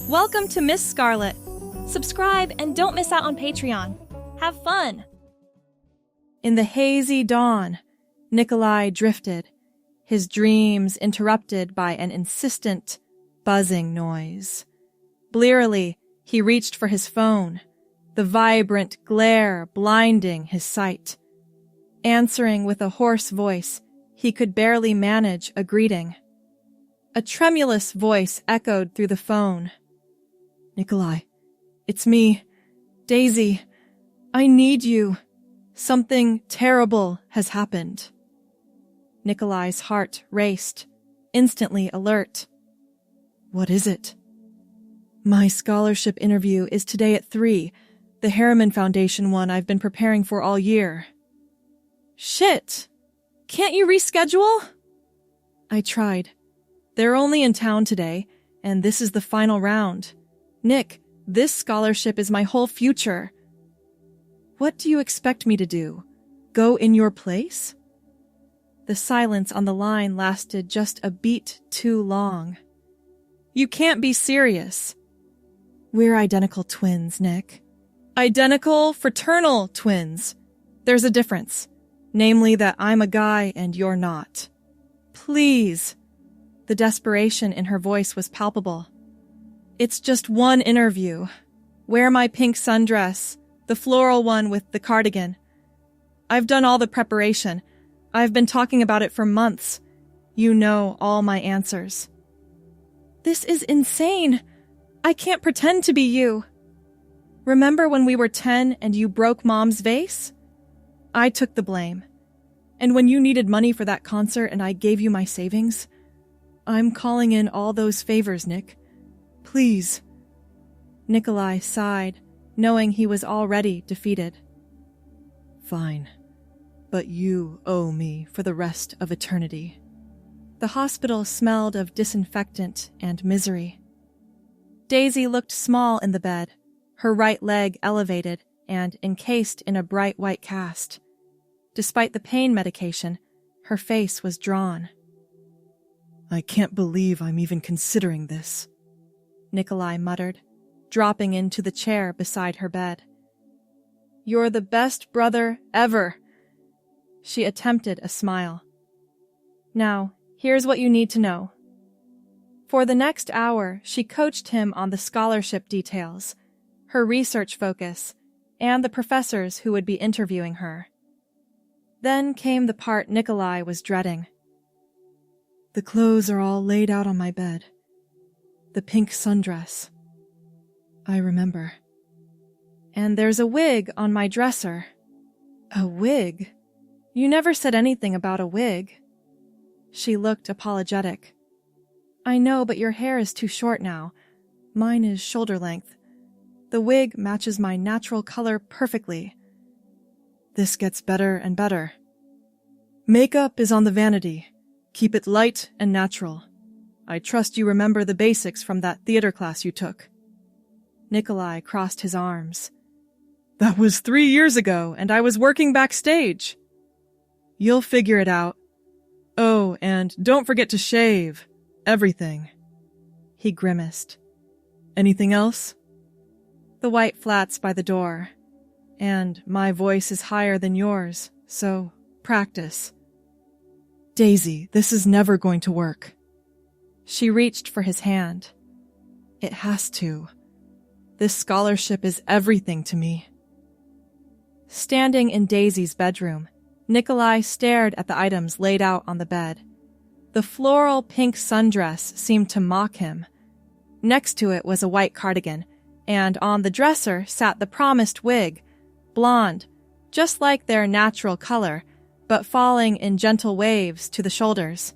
Welcome to Miss Scarlett. Subscribe and don't miss out on Patreon. Have fun! In the hazy dawn, Nikolai drifted, his dreams interrupted by an insistent, buzzing noise. Blearily, he reached for his phone, the vibrant glare blinding his sight. Answering with a hoarse voice, he could barely manage a greeting. A tremulous voice echoed through the phone. "Nikolai, it's me, Daisy. I need you. Something terrible has happened." Nikolai's heart raced, instantly alert. "What is it?" "My scholarship interview is today at 3, the Harriman Foundation one I've been preparing for all year." "Shit! Can't you reschedule?" "I tried. They're only in town today, and this is the final round. Nick, this scholarship is my whole future." "What do you expect me to do? Go in your place?" The silence on the line lasted just a beat too long. "You can't be serious." "We're identical twins, Nick." "Identical fraternal twins. There's a difference. Namely that I'm a guy and you're not. Please." The desperation in her voice was palpable. "It's just one interview. Wear my pink sundress, the floral one with the cardigan. I've done all the preparation. I've been talking about it for months. You know all my answers." "This is insane. I can't pretend to be you. Remember when we were 10 and you broke Mom's vase? I took the blame. And when you needed money for that concert and I gave you my savings? I'm calling in all those favors, Nick. Please." Nikolai sighed, knowing he was already defeated. "Fine, but you owe me for the rest of eternity." The hospital smelled of disinfectant and misery. Daisy looked small in the bed, her right leg elevated and encased in a bright white cast. Despite the pain medication, her face was drawn. "I can't believe I'm even considering this," Nikolai muttered, dropping into the chair beside her bed. "You're the best brother ever." She attempted a smile. "Now, here's what you need to know." For the next hour, she coached him on the scholarship details, her research focus, and the professors who would be interviewing her. Then came the part Nikolai was dreading. "The clothes are all laid out on my bed. The pink sundress. I remember. And there's a wig on my dresser." "A wig? You never said anything about a wig." She looked apologetic. "I know, but your hair is too short now. Mine is shoulder length. The wig matches my natural color perfectly." "This gets better and better. Makeup is on the vanity. Keep it light and natural. I trust you remember the basics from that theater class you took." Nikolai crossed his arms. "That was 3 years ago, and I was working backstage." "You'll figure it out. Oh, and don't forget to shave. Everything." He grimaced. "Anything else?" "The white flats by the door. And my voice is higher than yours, so practice." "Daisy, this is never going to work." She reached for his hand. "It has to. This scholarship is everything to me." Standing in Daisy's bedroom, Nikolai stared at the items laid out on the bed. The floral pink sundress seemed to mock him. Next to it was a white cardigan, and on the dresser sat the promised wig, blonde, just like their natural color, but falling in gentle waves to the shoulders.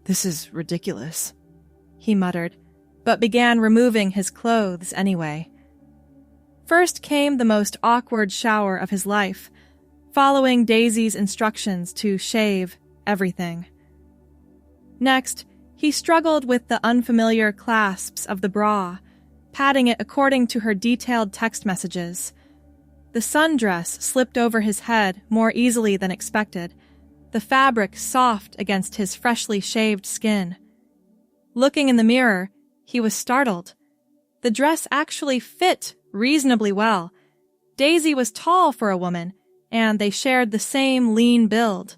"This is ridiculous," he muttered, but began removing his clothes anyway. First came the most awkward shower of his life, following Daisy's instructions to shave everything. Next, he struggled with the unfamiliar clasps of the bra, patting it according to her detailed text messages. The sundress slipped over his head more easily than expected, the fabric soft against his freshly shaved skin. Looking in the mirror, he was startled. The dress actually fit reasonably well. Daisy was tall for a woman, and they shared the same lean build.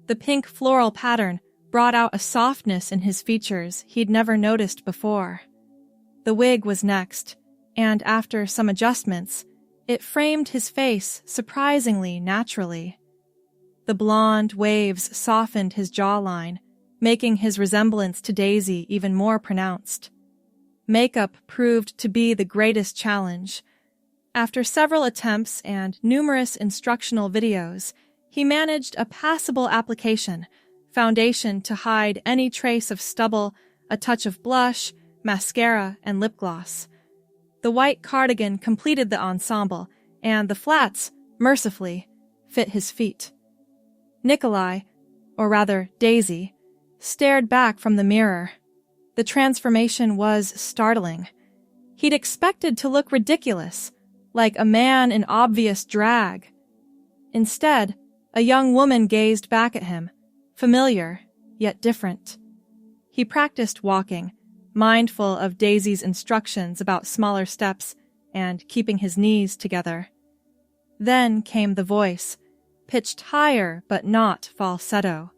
The pink floral pattern brought out a softness in his features he'd never noticed before. The wig was next, and after some adjustments, it framed his face surprisingly naturally. The blonde waves softened his jawline, making his resemblance to Daisy even more pronounced. Makeup proved to be the greatest challenge. After several attempts and numerous instructional videos, he managed a passable application, foundation to hide any trace of stubble, a touch of blush, mascara, and lip gloss. The white cardigan completed the ensemble, and the flats, mercifully, fit his feet. Nikolai, or rather Daisy, stared back from the mirror. The transformation was startling. He'd expected to look ridiculous, like a man in obvious drag. Instead, a young woman gazed back at him, familiar, yet different. He practiced walking, mindful of Daisy's instructions about smaller steps and keeping his knees together. Then came the voice, pitched higher but not falsetto.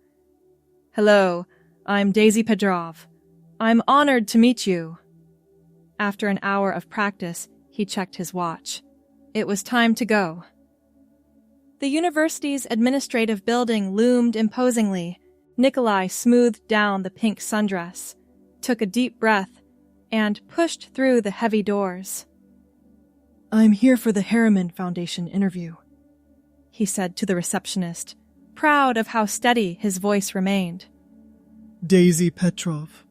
"Hello, I'm Daisy Petrov. I'm honored to meet you." After an hour of practice, he checked his watch. It was time to go. The university's administrative building loomed imposingly. Nikolai smoothed down the pink sundress, took a deep breath, and pushed through the heavy doors. "I'm here for the Harriman Foundation interview," he said to the receptionist, proud of how steady his voice remained. "Daisy Petrov.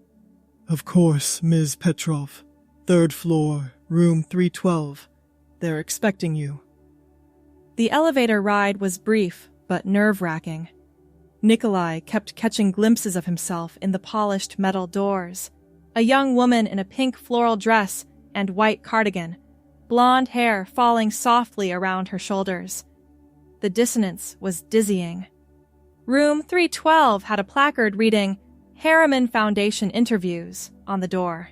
Of course, Ms. Petrov. 3rd floor, room 312. They're expecting you." The elevator ride was brief but nerve-wracking. Nikolai kept catching glimpses of himself in the polished metal doors. A young woman in a pink floral dress and white cardigan, blonde hair falling softly around her shoulders. The dissonance was dizzying. Room 312 had a placard reading, "Harriman Foundation Interviews," on the door.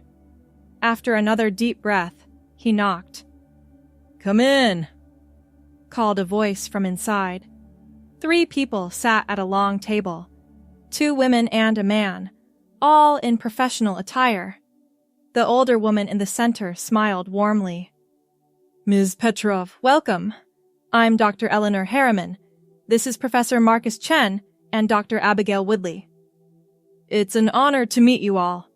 After another deep breath, he knocked. "Come in," called a voice from inside. 3 people sat at a long table, 2 women and a man, all in professional attire. The older woman in the center smiled warmly. "Ms. Petrov, welcome. I'm Dr. Eleanor Harriman. This is Professor Marcus Chen and Dr. Abigail Woodley." "It's an honor to meet you all."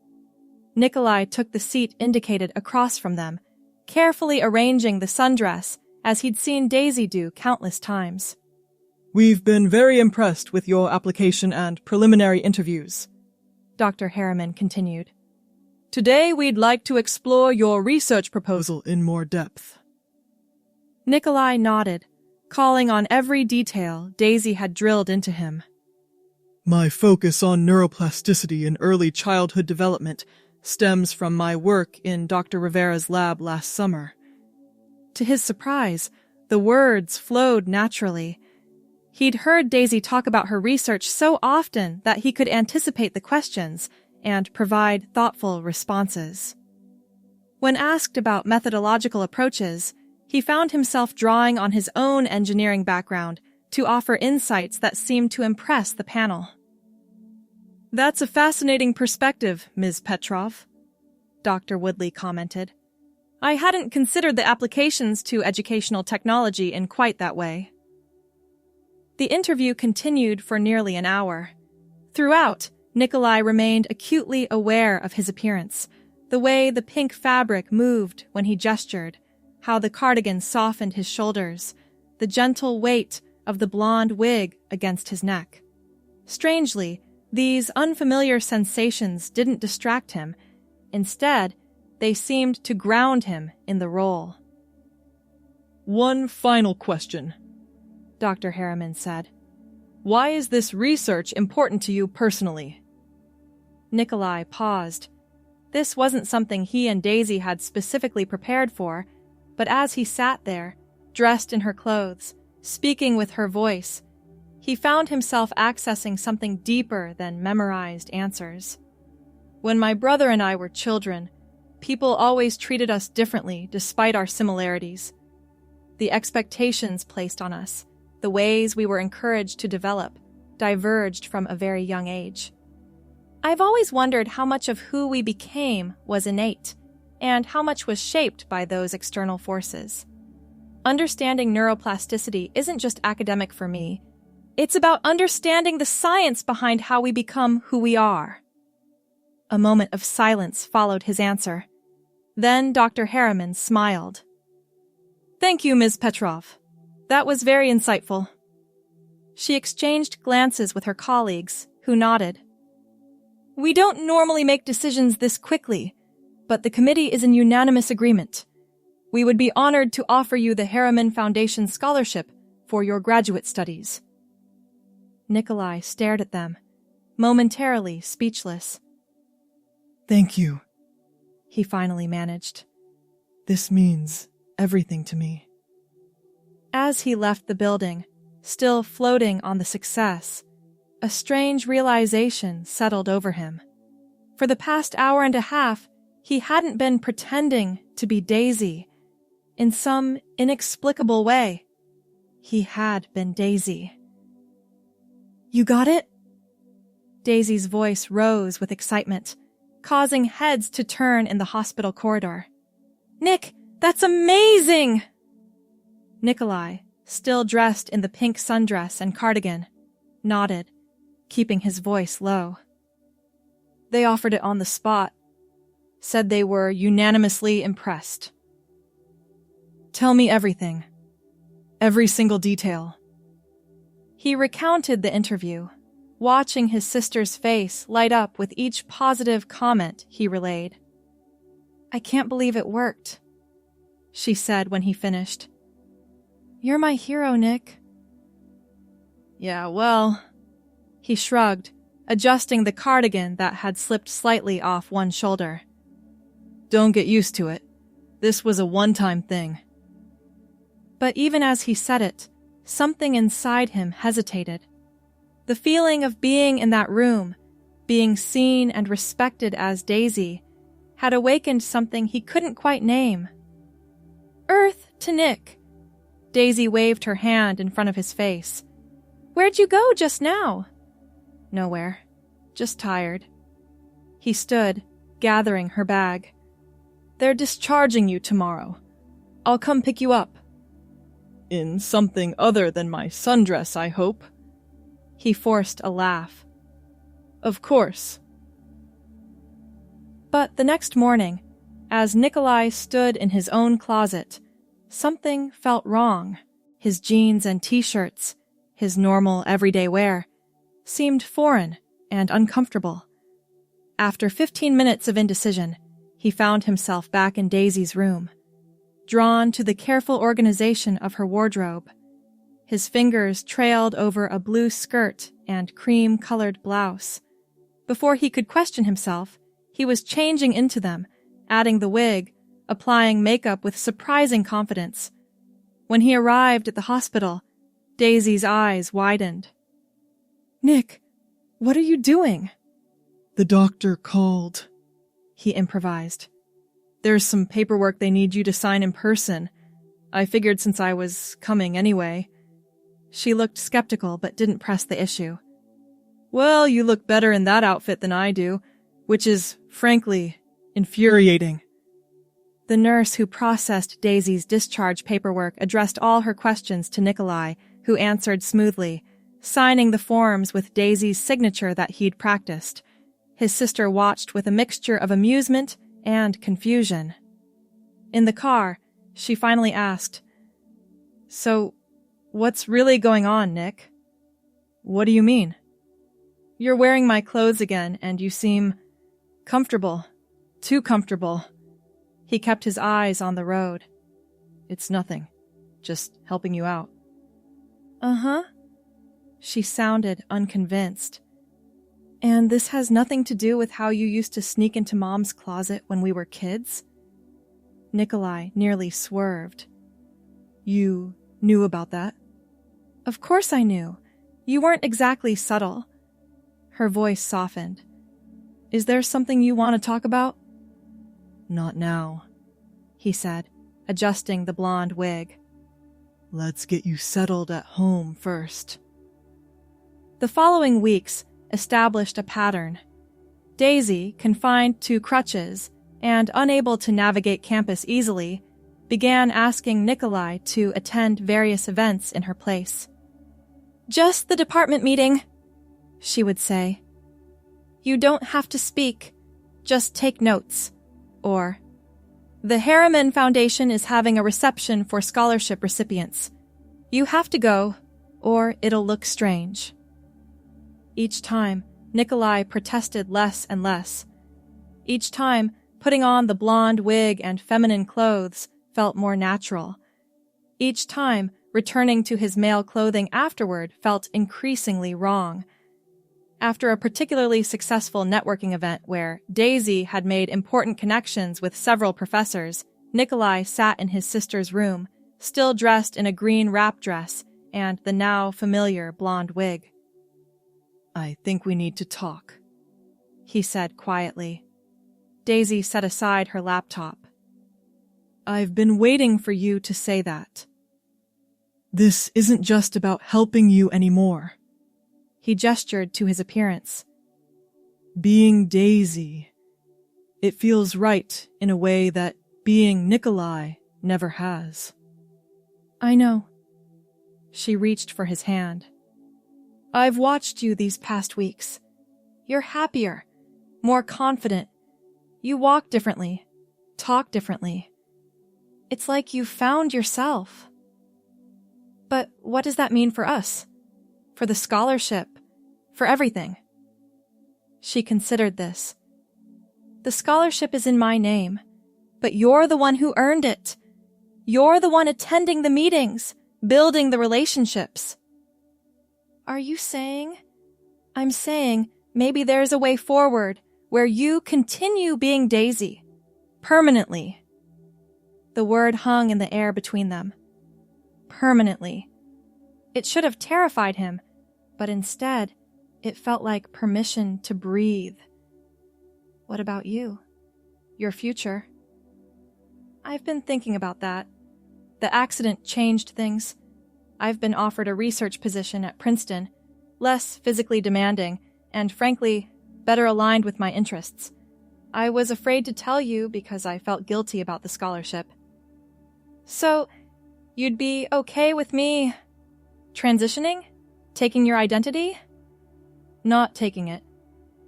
Nikolai took the seat indicated across from them, carefully arranging the sundress as he'd seen Daisy do countless times. "We've been very impressed with your application and preliminary interviews," Dr. Harriman continued. "Today we'd like to explore your research proposal in more depth." Nikolai nodded, calling on every detail Daisy had drilled into him. "My focus on neuroplasticity in early childhood development stems from my work in Dr. Rivera's lab last summer." To his surprise, the words flowed naturally. He'd heard Daisy talk about her research so often that he could anticipate the questions and provide thoughtful responses. When asked about methodological approaches, he found himself drawing on his own engineering background to offer insights that seemed to impress the panel. "That's a fascinating perspective, Ms. Petrov," Dr. Woodley commented. "I hadn't considered the applications to educational technology in quite that way." The interview continued for nearly an hour. Throughout, Nikolai remained acutely aware of his appearance, the way the pink fabric moved when he gestured, how the cardigan softened his shoulders, the gentle weight of the blonde wig against his neck. Strangely, these unfamiliar sensations didn't distract him. Instead, they seemed to ground him in the role. "One final question," Dr. Harriman said. "Why is this research important to you personally?" Nikolai paused. This wasn't something he and Daisy had specifically prepared for, but as he sat there, dressed in her clothes, speaking with her voice, he found himself accessing something deeper than memorized answers. "When my brother and I were children, People always treated us differently despite our similarities. The expectations placed on us, the ways we were encouraged to develop, diverged from a very young age. I've always wondered how much of who we became was innate, and how much was shaped by those external forces. Understanding neuroplasticity isn't just academic for me. It's about understanding the science behind how we become who we are. A moment of silence followed his answer. Then Dr. Harriman smiled. Thank you, Ms. Petrov. That was very insightful. She exchanged glances with her colleagues, who nodded. We don't normally make decisions this quickly, but the committee is in unanimous agreement. We would be honored to offer you the Harriman Foundation Scholarship for your graduate studies. Nikolai stared at them, momentarily speechless. Thank you. He finally managed. This means everything to me. As he left the building, still floating on the success, a strange realization settled over him. For the past hour and a half, he hadn't been pretending to be Daisy. In some inexplicable way, he had been Daisy. You got it? Daisy's voice rose with excitement, causing heads to turn in the hospital corridor. Nick, that's amazing! Nikolai, still dressed in the pink sundress and cardigan, nodded, keeping his voice low. They offered it on the spot, said they were unanimously impressed. Tell me everything. Every single detail. He recounted the interview, watching his sister's face light up with each positive comment he relayed. I can't believe it worked, she said when he finished. You're my hero, Nick. Yeah, well, he shrugged, adjusting the cardigan that had slipped slightly off one shoulder. Don't get used to it. This was a one-time thing. But even as he said it, something inside him hesitated. The feeling of being in that room, being seen and respected as Daisy, had awakened something he couldn't quite name. Earth to Nick. Daisy waved her hand in front of his face. Where'd you go just now? Nowhere. Just tired. He stood, gathering her bag. They're discharging you tomorrow. I'll come pick you up. In something other than my sundress, I hope. He forced a laugh. Of course. But the next morning, as Nikolai stood in his own closet, something felt wrong. His jeans and t-shirts, his normal everyday wear, seemed foreign and uncomfortable. After 15 minutes of indecision, he found himself back in Daisy's room, drawn to the careful organization of her wardrobe. His fingers trailed over a blue skirt and cream-colored blouse. Before he could question himself, he was changing into them, adding the wig, applying makeup with surprising confidence. When he arrived at the hospital, Daisy's eyes widened. Nick, what are you doing? The doctor called, he improvised. There's some paperwork they need you to sign in person. I figured since I was coming anyway. She looked skeptical but didn't press the issue. Well, you look better in that outfit than I do, which is, frankly, infuriating. The nurse who processed Daisy's discharge paperwork addressed all her questions to Nikolai, who answered smoothly, signing the forms with Daisy's signature that he'd practiced. His sister watched with a mixture of amusement and confusion. In the car, she finally asked, So, what's really going on, Nick? What do you mean? You're wearing my clothes again, and you seem comfortable. Too comfortable. He kept his eyes on the road. It's nothing. Just helping you out. Uh-huh. She sounded unconvinced. And this has nothing to do with how you used to sneak into Mom's closet when we were kids? Nikolai nearly swerved. You knew about that? Of course I knew. You weren't exactly subtle. Her voice softened. Is there something you want to talk about? Not now, he said, adjusting the blonde wig. Let's get you settled at home first. The following weeks established a pattern. Daisy, confined to crutches and unable to navigate campus easily, began asking Nikolai to attend various events in her place. "Just the department meeting," she would say. "You don't have to speak, just take notes." Or, "The Harriman Foundation is having a reception for scholarship recipients. You have to go, or it'll look strange." Each time, Nikolai protested less and less. Each time, putting on the blonde wig and feminine clothes felt more natural. Each time, returning to his male clothing afterward felt increasingly wrong. After a particularly successful networking event where Daisy had made important connections with several professors, Nikolai sat in his sister's room, still dressed in a green wrap dress and the now familiar blonde wig. "I think we need to talk," he said quietly. Daisy set aside her laptop. "I've been waiting for you to say that." "This isn't just about helping you anymore." He gestured to his appearance. "Being Daisy, it feels right in a way that being Nikolai never has." "I know." She reached for his hand. "I've watched you these past weeks. You're happier, more confident. You walk differently, talk differently. It's like you found yourself." "But what does that mean for us? For the scholarship? For everything?" She considered this. "The scholarship is in my name, but you're the one who earned it. You're the one attending the meetings, building the relationships." "Are you saying?" "I'm saying maybe there's a way forward where you continue being Daisy. Permanently." The word hung in the air between them. Permanently. It should have terrified him, but instead, it felt like permission to breathe. "What about you? Your future?" "I've been thinking about that. The accident changed things. I've been offered a research position at Princeton, less physically demanding, and frankly, better aligned with my interests. I was afraid to tell you because I felt guilty about the scholarship." "So, you'd be okay with me transitioning? Taking your identity?" "Not taking it.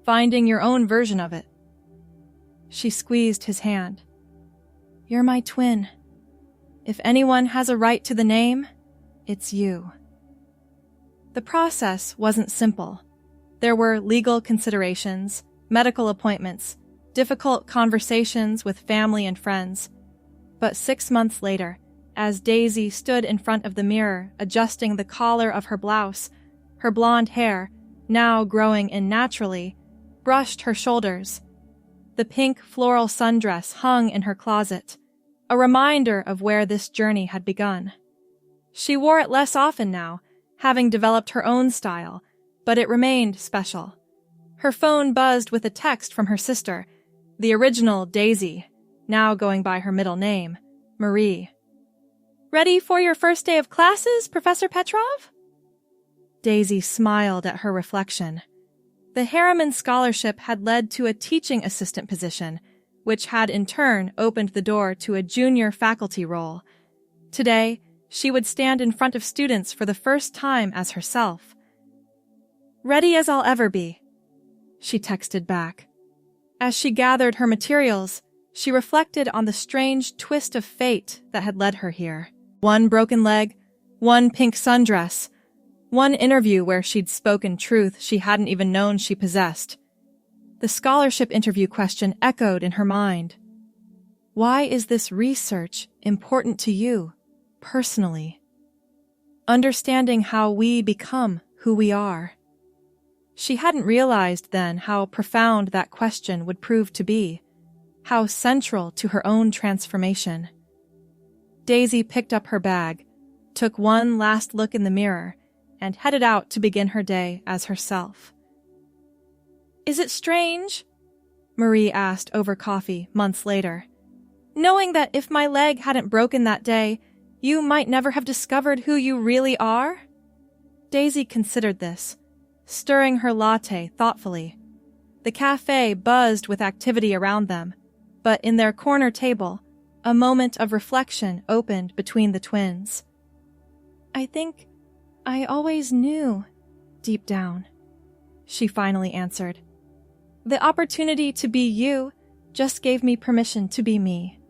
Finding your own version of it." She squeezed his hand. "You're my twin. If anyone has a right to the name, it's you." The process wasn't simple. There were legal considerations, medical appointments, difficult conversations with family and friends. But 6 months later, as Daisy stood in front of the mirror adjusting the collar of her blouse, her blonde hair, now growing in naturally, brushed her shoulders. The pink floral sundress hung in her closet, a reminder of where this journey had begun. She wore it less often now, having developed her own style, but it remained special. Her phone buzzed with a text from her sister, the original Daisy, now going by her middle name, Marie. "Ready for your first day of classes, Professor Petrov?" Daisy smiled at her reflection. The Harriman Scholarship had led to a teaching assistant position, which had in turn opened the door to a junior faculty role. Today, she would stand in front of students for the first time as herself. "Ready as I'll ever be," she texted back. As she gathered her materials, she reflected on the strange twist of fate that had led her here. One broken leg, one pink sundress, one interview where she'd spoken truth she hadn't even known she possessed. The scholarship interview question echoed in her mind. Why is this research important to you, personally? Understanding how we become who we are. She hadn't realized then how profound that question would prove to be, how central to her own transformation. Daisy picked up her bag, took one last look in the mirror, and headed out to begin her day as herself. "Is it strange?" Marie asked over coffee months later. Knowing that if my leg hadn't broken that day, you might never have discovered who you really are? Daisy considered this, stirring her latte thoughtfully. The cafe buzzed with activity around them, but in their corner table, a moment of reflection opened between the twins. I think I always knew, deep down, she finally answered. The opportunity to be you just gave me permission to be me.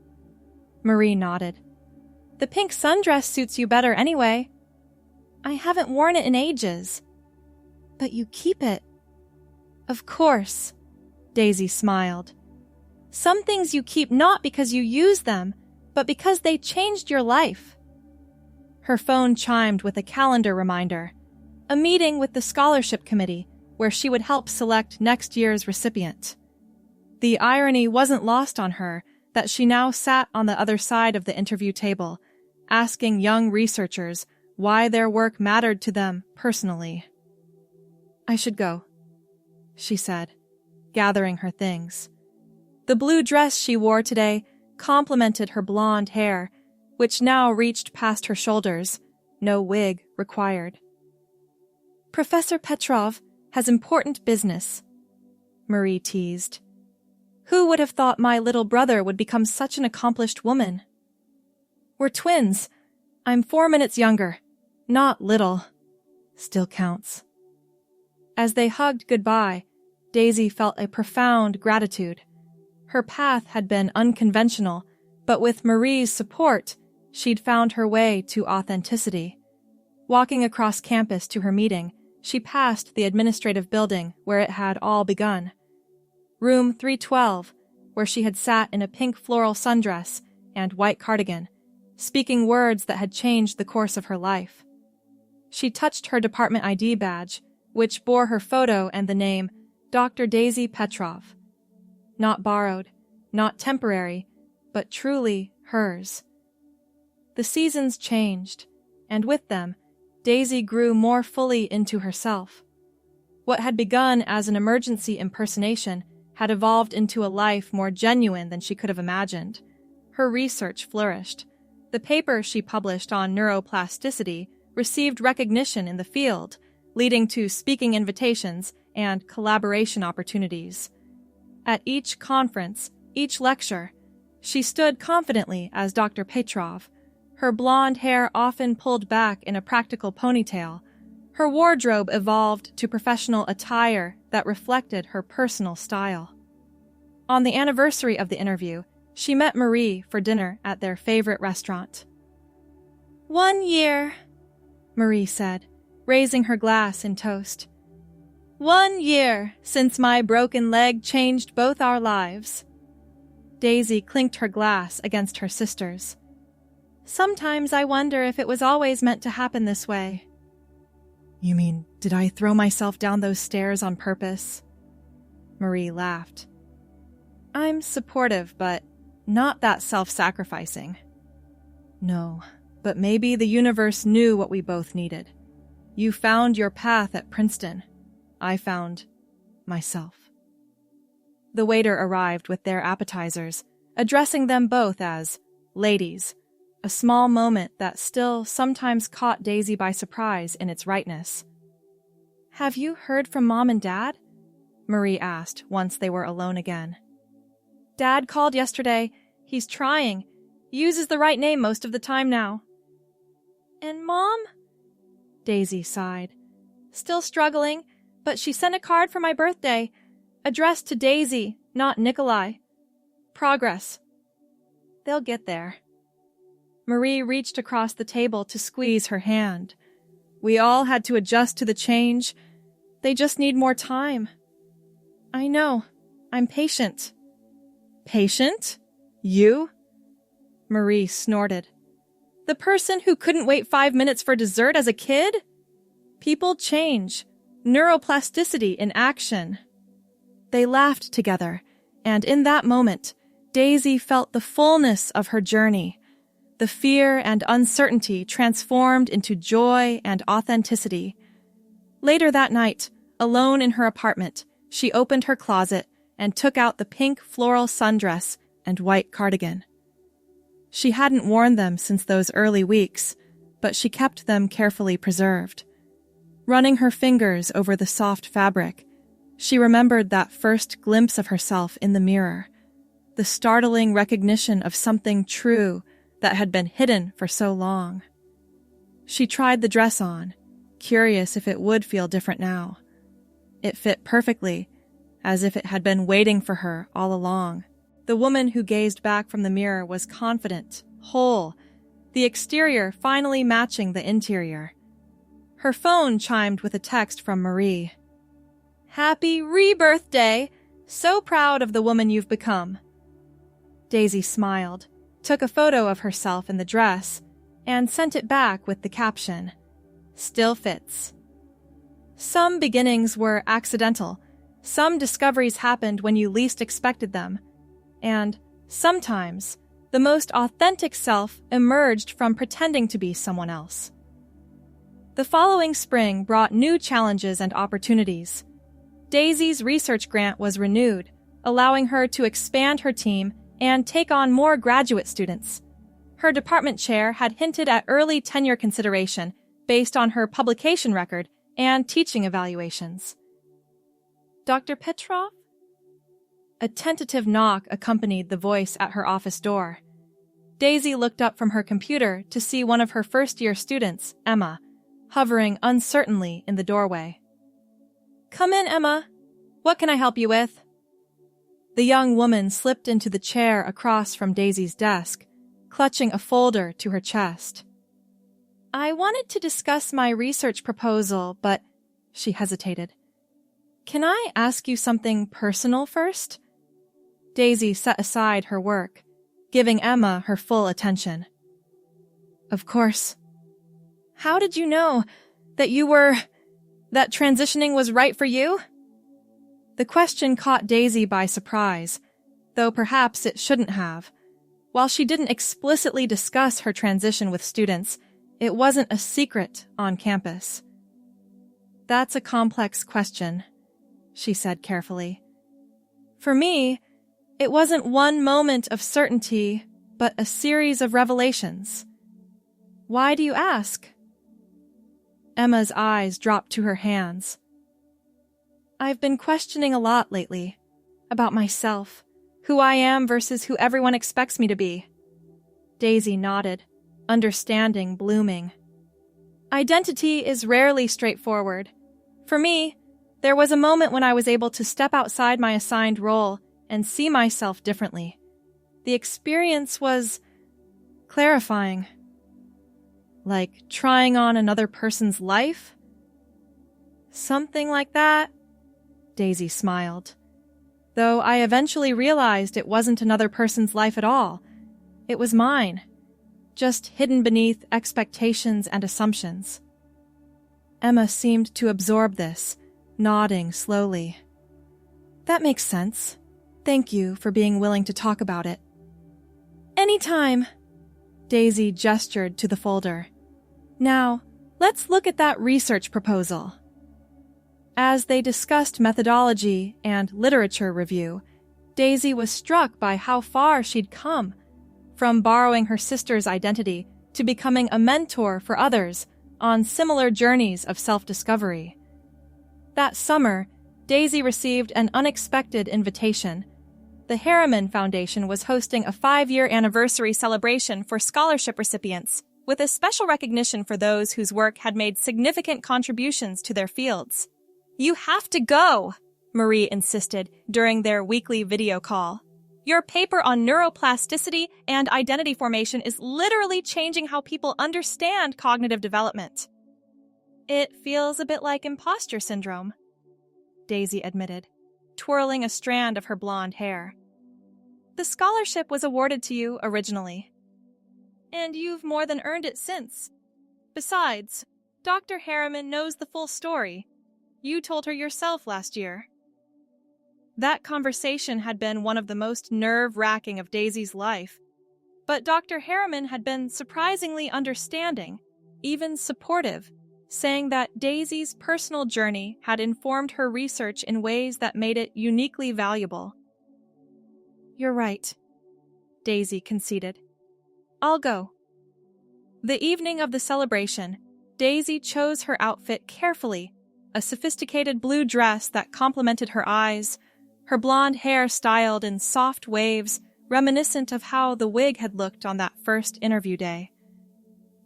Marie nodded. The pink sundress suits you better anyway. I haven't worn it in ages. But you keep it. Of course, Daisy smiled. Some things you keep not because you use them, but because they changed your life. Her phone chimed with a calendar reminder, a meeting with the scholarship committee where she would help select next year's recipient. The irony wasn't lost on her that she now sat on the other side of the interview table, asking young researchers why their work mattered to them personally. I should go, she said, gathering her things. The blue dress she wore today complemented her blonde hair, which now reached past her shoulders, no wig required. Professor Petrov has important business, Marie teased. Who would have thought my little brother would become such an accomplished woman? We're twins. I'm 4 minutes younger. Not little. Still counts. As they hugged goodbye, Daisy felt a profound gratitude. Her path had been unconventional, but with Marie's support, she'd found her way to authenticity. Walking across campus to her meeting, she passed the administrative building where it had all begun. Room 312, where she had sat in a pink floral sundress and white cardigan, speaking words that had changed the course of her life. She touched her department ID badge, which bore her photo and the name Dr. Daisy Petrov. Not borrowed, not temporary, but truly hers. The seasons changed, and with them, Daisy grew more fully into herself. What had begun as an emergency impersonation had evolved into a life more genuine than she could have imagined. Her research flourished. The paper she published on neuroplasticity received recognition in the field, leading to speaking invitations and collaboration opportunities. At each conference, each lecture, she stood confidently as Dr. Petrov, her blonde hair often pulled back in a practical ponytail. Her wardrobe evolved to professional attire that reflected her personal style. On the anniversary of the interview, she met Marie for dinner at their favorite restaurant. 1 year, Marie said, raising her glass in toast. 1 year since my broken leg changed both our lives. Daisy clinked her glass against her sister's. Sometimes I wonder if it was always meant to happen this way. You mean, did I throw myself down those stairs on purpose? Marie laughed. I'm supportive, but not that self-sacrificing. No, but maybe the universe knew what we both needed. You found your path at Princeton. I found myself. The waiter arrived with their appetizers, addressing them both as ladies, a small moment that still sometimes caught Daisy by surprise in its rightness. Have you heard from Mom and Dad? Marie asked once they were alone again. Dad called yesterday. He's trying. Uses the right name most of the time now. And Mom? Daisy sighed. Still struggling, but she sent a card for my birthday, addressed to Daisy, not Nikolai. Progress. They'll get there. Marie reached across the table to squeeze her hand. We all had to adjust to the change. They just need more time. I know. I'm patient. Patient? You? Marie snorted. The person who couldn't wait 5 minutes for dessert as a kid? People change. Neuroplasticity in action. They laughed together, and in that moment, Daisy felt the fullness of her journey. The fear and uncertainty transformed into joy and authenticity. Later that night, alone in her apartment, she opened her closet and took out the pink floral sundress and white cardigan. She hadn't worn them since those early weeks, but she kept them carefully preserved. Running her fingers over the soft fabric, she remembered that first glimpse of herself in the mirror, the startling recognition of something true that had been hidden for so long. She tried the dress on, curious if it would feel different now. It fit perfectly, as if it had been waiting for her all along. The woman who gazed back from the mirror was confident, whole, the exterior finally matching the interior. Her phone chimed with a text from Marie. "Happy rebirthday! So proud of the woman you've become." Daisy smiled, took a photo of herself in the dress, and sent it back with the caption, "Still fits." Some beginnings were accidental. Some discoveries happened when you least expected them. And, sometimes, the most authentic self emerged from pretending to be someone else. The following spring brought new challenges and opportunities. Daisy's research grant was renewed, allowing her to expand her team and take on more graduate students. Her department chair had hinted at early tenure consideration based on her publication record and teaching evaluations. "Dr. Petrov?" A tentative knock accompanied the voice at her office door. Daisy looked up from her computer to see one of her first-year students, Emma, hovering uncertainly in the doorway. "Come in, Emma. What can I help you with?" The young woman slipped into the chair across from Daisy's desk, clutching a folder to her chest. "I wanted to discuss my research proposal, but—" she hesitated. "Can I ask you something personal first?" Daisy set aside her work, giving Emma her full attention. "Of course. How did you know that that transitioning was right for you?" The question caught Daisy by surprise, though perhaps it shouldn't have. While she didn't explicitly discuss her transition with students, it wasn't a secret on campus. "That's a complex question," she said carefully. "For me, it wasn't one moment of certainty, but a series of revelations." "Why do you ask?" Emma's eyes dropped to her hands. "I've been questioning a lot lately, about myself, who I am versus who everyone expects me to be." Daisy nodded, understanding blooming. "Identity is rarely straightforward. For me, there was a moment when I was able to step outside my assigned role and see myself differently. The experience was clarifying. Like trying on another person's life? Something like that," Daisy smiled. "Though I eventually realized it wasn't another person's life at all. It was mine, just hidden beneath expectations and assumptions." Emma seemed to absorb this, nodding slowly. "That makes sense. Thank you for being willing to talk about it." "Anytime." Daisy gestured to the folder. "Now, let's look at that research proposal." As they discussed methodology and literature review, Daisy was struck by how far she'd come, from borrowing her sister's identity to becoming a mentor for others on similar journeys of self-discovery. That summer, Daisy received an unexpected invitation. The Harriman Foundation was hosting a 5-year anniversary celebration for scholarship recipients, with a special recognition for those whose work had made significant contributions to their fields. "You have to go," Marie insisted during their weekly video call. "Your paper on neuroplasticity and identity formation is literally changing how people understand cognitive development." "It feels a bit like imposter syndrome," Daisy admitted, twirling a strand of her blonde hair. "The scholarship was awarded to you originally, and you've more than earned it since. Besides, Dr. Harriman knows the full story. You told her yourself last year." That conversation had been one of the most nerve-wracking of Daisy's life, but Dr. Harriman had been surprisingly understanding, even supportive, saying that Daisy's personal journey had informed her research in ways that made it uniquely valuable. "You're right," Daisy conceded. "I'll go." The evening of the celebration, Daisy chose her outfit carefully, a sophisticated blue dress that complemented her eyes, her blonde hair styled in soft waves reminiscent of how the wig had looked on that first interview day.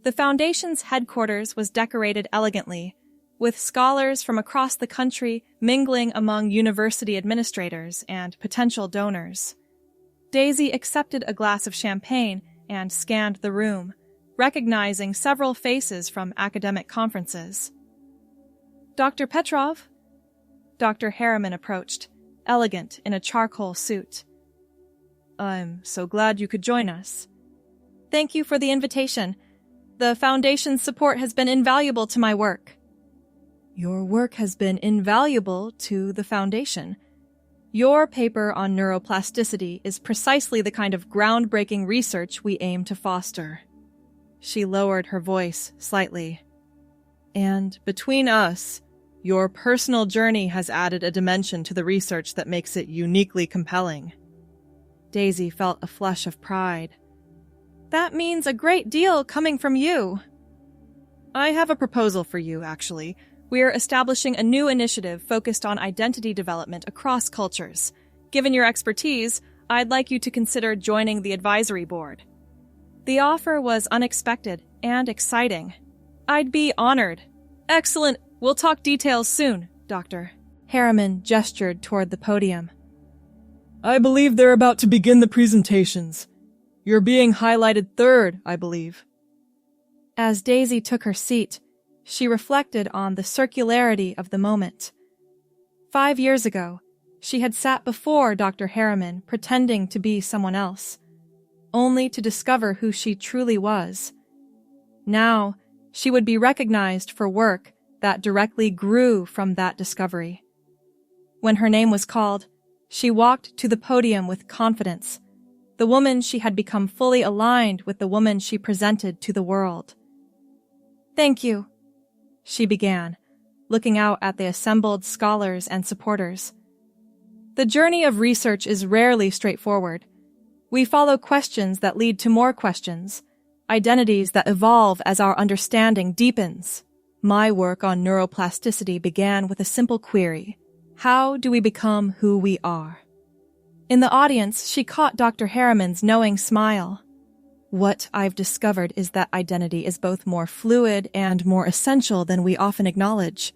The foundation's headquarters was decorated elegantly, with scholars from across the country mingling among university administrators and potential donors. Daisy accepted a glass of champagne and scanned the room, recognizing several faces from academic conferences. "Dr. Petrov?" Dr. Harriman approached, elegant in a charcoal suit. "I'm so glad you could join us." "Thank you for the invitation. The Foundation's support has been invaluable to my work." "Your work has been invaluable to the Foundation. Your paper on neuroplasticity is precisely the kind of groundbreaking research we aim to foster." She lowered her voice slightly. "And between us, your personal journey has added a dimension to the research that makes it uniquely compelling." Daisy felt a flush of pride. "That means a great deal coming from you." "I have a proposal for you, actually. We're establishing a new initiative focused on identity development across cultures. Given your expertise, I'd like you to consider joining the advisory board." The offer was unexpected and exciting. "I'd be honored." "Excellent. We'll talk details soon, Doctor." Harriman gestured toward the podium. "I believe they're about to begin the presentations. You're being highlighted third, I believe." As Daisy took her seat, she reflected on the circularity of the moment. 5 years ago, she had sat before Dr. Harriman pretending to be someone else, only to discover who she truly was. Now, she would be recognized for work that directly grew from that discovery. When her name was called, she walked to the podium with confidence. The woman she had become fully aligned with the woman she presented to the world. "Thank you," she began, looking out at the assembled scholars and supporters. "The journey of research is rarely straightforward. We follow questions that lead to more questions, identities that evolve as our understanding deepens. My work on neuroplasticity began with a simple query: how do we become who we are?" In the audience, she caught Dr. Harriman's knowing smile. "What I've discovered is that identity is both more fluid and more essential than we often acknowledge.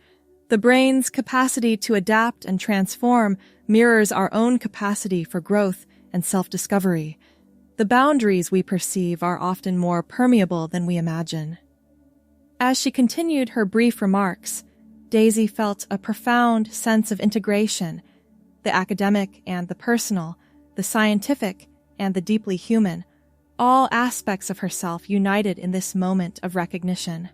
The brain's capacity to adapt and transform mirrors our own capacity for growth and self-discovery. The boundaries we perceive are often more permeable than we imagine." As she continued her brief remarks, Daisy felt a profound sense of integration, the academic and the personal, the scientific and the deeply human, all aspects of herself united in this moment of recognition.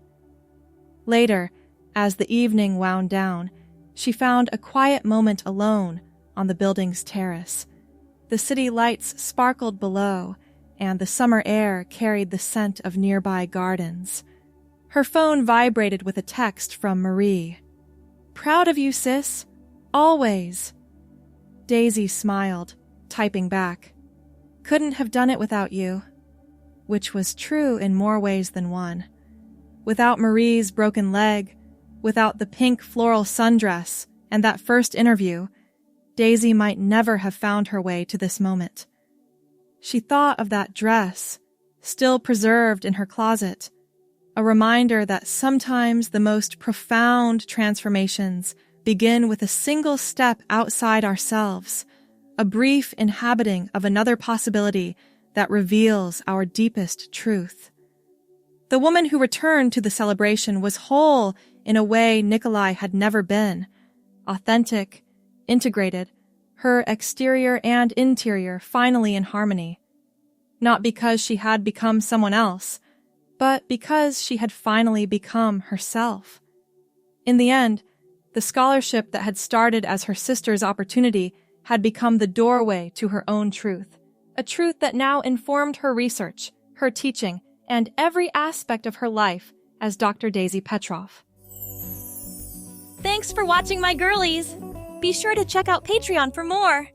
Later, as the evening wound down, she found a quiet moment alone on the building's terrace. The city lights sparkled below, and the summer air carried the scent of nearby gardens. Her phone vibrated with a text from Marie. "Proud of you, sis. Always." Daisy smiled, typing back. "Couldn't have done it without you." Which was true in more ways than one. Without Marie's broken leg, without the pink floral sundress, and that first interview, Daisy might never have found her way to this moment. She thought of that dress, still preserved in her closet, a reminder that sometimes the most profound transformations begin with a single step outside ourselves, a brief inhabiting of another possibility that reveals our deepest truth. The woman who returned to the celebration was whole in a way Nikolai had never been, authentic, integrated, her exterior and interior finally in harmony. Not because she had become someone else, but because she had finally become herself. In the end, the scholarship that had started as her sister's opportunity had become the doorway to her own truth, a truth that now informed her research, her teaching, and every aspect of her life as Dr. Daisy Petrov. Thanks for watching, my girlies. Be sure to check out Patreon for more.